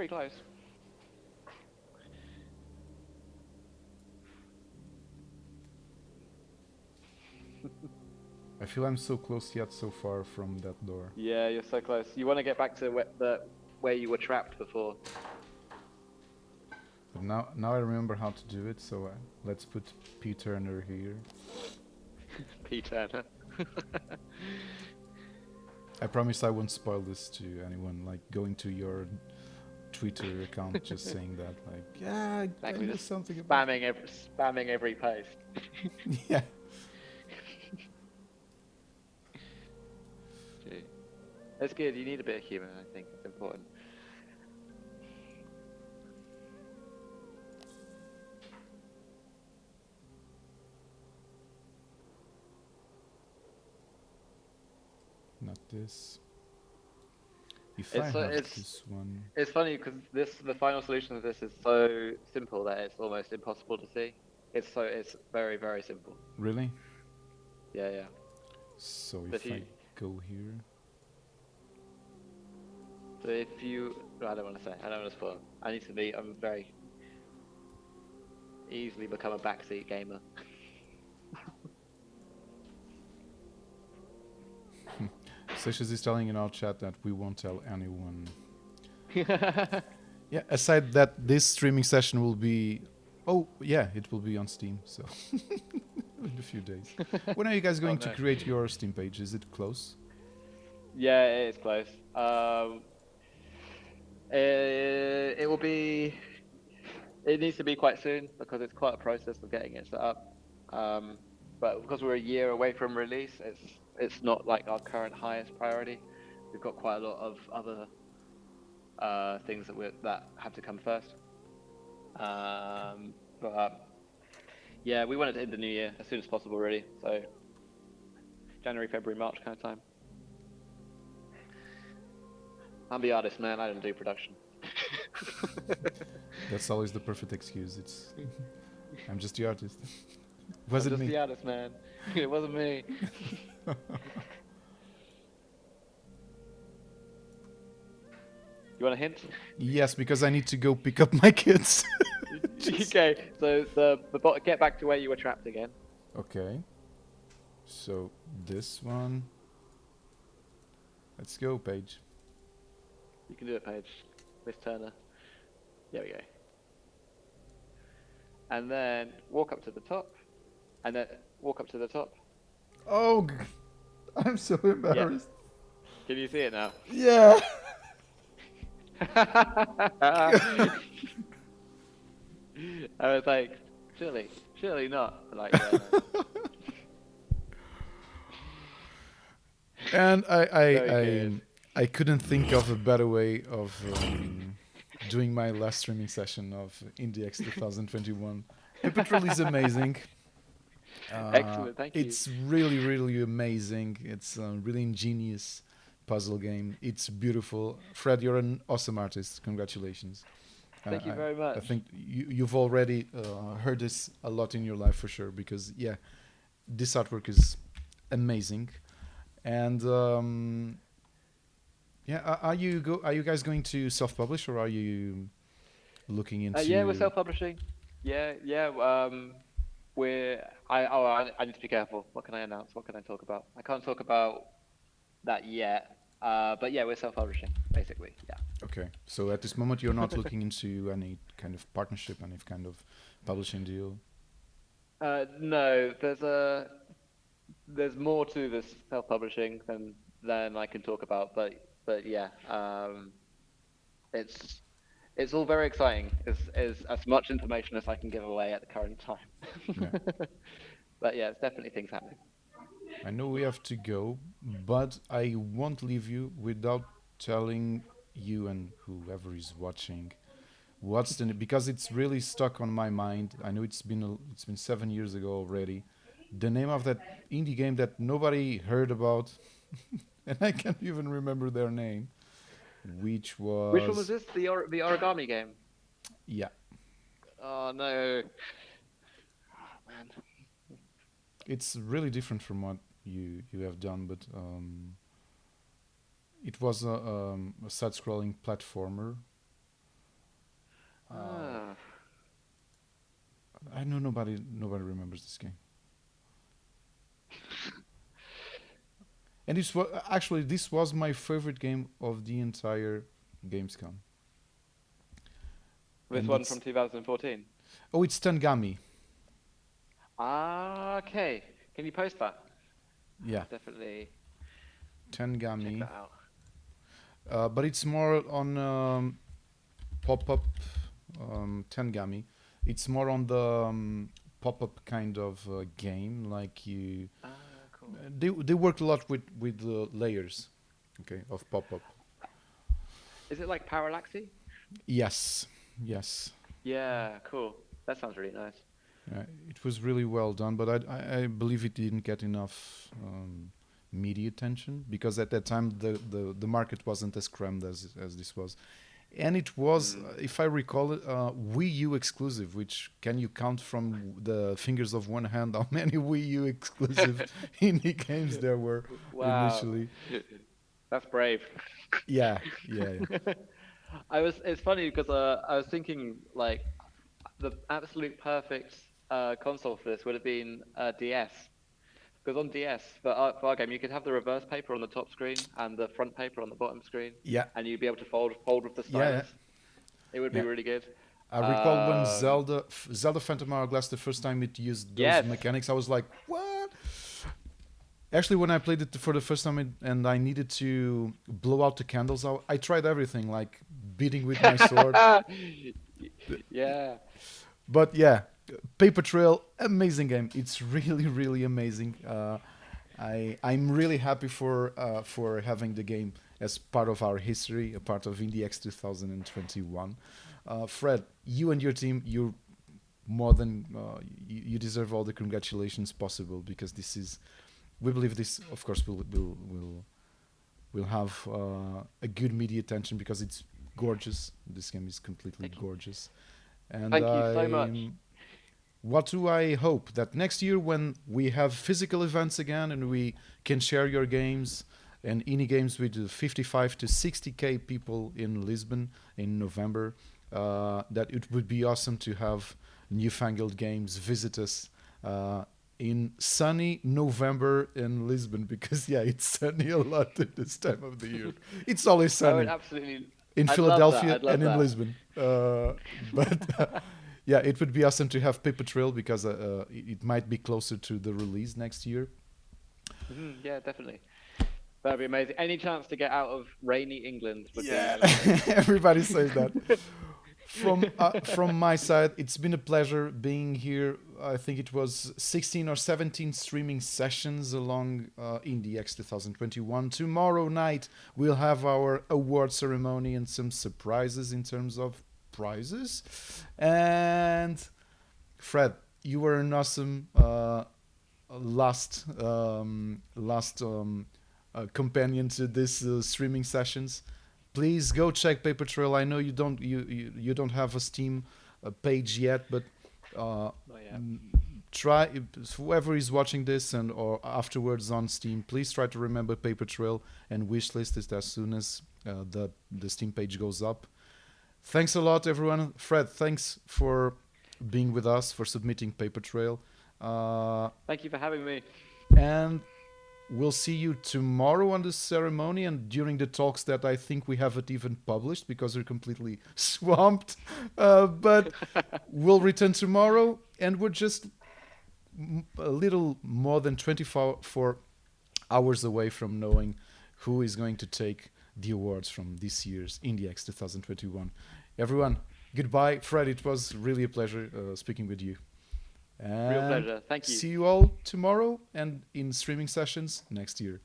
close. I feel I'm so close yet so far from that door. Yeah, you're so close. You want to get back to where you were trapped before. But now I remember how to do it, so let's put P. Turner here. P. Turner. I promise I won't spoil this to anyone, like going to your Twitter account just saying that, like, yeah, Exactly, I know just something about spamming every post. Yeah. That's good. You need a bit of humour. I think it's important. Not this. If I have this one. It's funny because the final solution of this is so simple that it's almost impossible to see. It's very, very simple. Really? Yeah. So if I go here. So if you, I don't want to say, I don't want to spoil. I need to be. I'm very easily become a backseat gamer. Sessions is telling in our chat that we won't tell anyone. Yeah, aside that this streaming session will be... Oh, yeah, it will be on Steam, so... in a few days. When are you guys going to create your Steam page? Is it close? Yeah, it is close. It will be... It needs to be quite soon because it's quite a process of getting it set up. But because we're a year away from release, it's not like our current highest priority. We've got quite a lot of other things that have to come first. But Yeah, we wanted to hit the new year as soon as possible, really. So January, February, March kind of time. I'm the artist, man. I don't do production. That's always the perfect excuse. It's I'm just the artist. I'm Wasn't just me. the artist, man. It wasn't me. You want a hint? Yes, because I need to go pick up my kids. Okay, so get back to where you were trapped again. Okay. So this one. Let's go, Paige. You can do it, Paige. Miss Turner. There we go. And then walk up to the top. And then walk up to the top. Oh, I'm so embarrassed. Can you see it now? Yeah. I was like, surely not. Like, yeah, no. And Very I good. I couldn't think of a better way of doing my last streaming session of IndieX 2021. Paper Trail is amazing. Excellent, thank you. It's really, really amazing. It's a really ingenious puzzle game. It's beautiful. Fred, you're an awesome artist. Congratulations. Thank you I, very much. I think you've already heard this a lot in your life for sure because, yeah, this artwork is amazing. And yeah, are you guys going to self-publish or are you looking Yeah, we're into? self-publishing. Yeah. I need to be careful. What can I announce? What can I talk about? I can't talk about that yet. But yeah, we're self-publishing, basically. Yeah. Okay, so at this moment you're not looking into any kind of partnership, any kind of publishing deal. No, there's more to this self-publishing than I can talk about, but yeah, it's it's all very exciting. Is as much information as I can give away at the current time. Yeah, But yeah, it's definitely things happening. I know we have to go, but I won't leave you without telling you and whoever is watching what's the because it's really stuck on my mind. I know it's been 7 years ago already. The name of that indie game that nobody heard about, and I can't even remember their name, which Which one was was this? The origami game? yeah, Oh no, oh, man. it's really different from what you have done, but it was a side-scrolling platformer. Uh, Ah. I know nobody remembers this game. And this was actually this was my favorite game of the entire Gamescom. This And one from it's 2014. oh, it's Tangami. Ah, okay. Can you post that? Yeah, I'll definitely check Tangami. that out. But it's more on pop-up Tangami. It's more on the pop-up kind of game. Like you, Ah, cool. they work a lot with the layers, okay, of pop-up. Is it like Parallaxy? Yes, yes. Yeah, cool. That sounds really nice. It was really well done, but I believe it didn't get enough media attention because at that time the market wasn't as crammed as this was. And it was, Mm. if I recall it, Wii U exclusive, which can you count from the fingers of one hand how many Wii U exclusive indie games there were Wow. initially? That's brave. Yeah, yeah, yeah. It's funny because I was thinking like the absolute perfect console for this would have been DS. Because on DS, for our game, you could have the reverse paper on the top screen and the front paper on the bottom screen, Yeah, and you'd be able to fold with the yeah, stylus. It would be yeah. really good. I recall when Um, Zelda Phantom Hourglass, the first time it used those yes. mechanics, I was like, what? Actually, when I played it for the first time and I needed to blow out the candles, I tried everything, like beating with my sword. Yeah. But yeah, Paper Trail, amazing game. It's really, really amazing. I'm really happy for having the game as part of our history, a part of IndieX 2021. Fred, you and your team, more than you deserve all the congratulations possible, because this is, we believe this, of course, will have a good media attention, because it's gorgeous. This game is completely gorgeous. And Thank you so much. what do I hope? That next year, when we have physical events again and we can share your games and indie games with 55 to 60k people in Lisbon in November, that it would be awesome to have Newfangled Games visit us in sunny November in Lisbon, because yeah, it's sunny a lot at this time of the year. It's always I would sunny absolutely. in I'd love that. Philadelphia I'd love and in that. Lisbon. But yeah, it would be awesome to have Paper Trail, because it might be closer to the release next year. Yeah, definitely. That'd be amazing. Any chance to get out of rainy England would be Everybody says that. From my side, it's been a pleasure being here. I think it was 16 or 17 streaming sessions along IndieX 2021. Tomorrow night we'll have our award ceremony and some surprises in terms of prizes. And Fred, you were an awesome last companion to this streaming sessions. Please go check Paper Trail. I know you don't have a Steam page yet, but try, whoever is watching this and or afterwards on Steam, please try to remember Paper Trail and wishlist it as soon as the Steam page goes up. Thanks a lot, everyone. Fred, thanks for being with us, for submitting Paper Trail. Thank you for having me. And we'll see you tomorrow on the ceremony and during the talks that I think we haven't even published because we're completely swamped. But we'll return tomorrow, and we're just a little more than 24 hours away from knowing who is going to take the awards from this year's IndieX 2021. Everyone, goodbye. Fred, it was really a pleasure speaking with you. And real pleasure. Thank you. See you all tomorrow and in streaming sessions next year.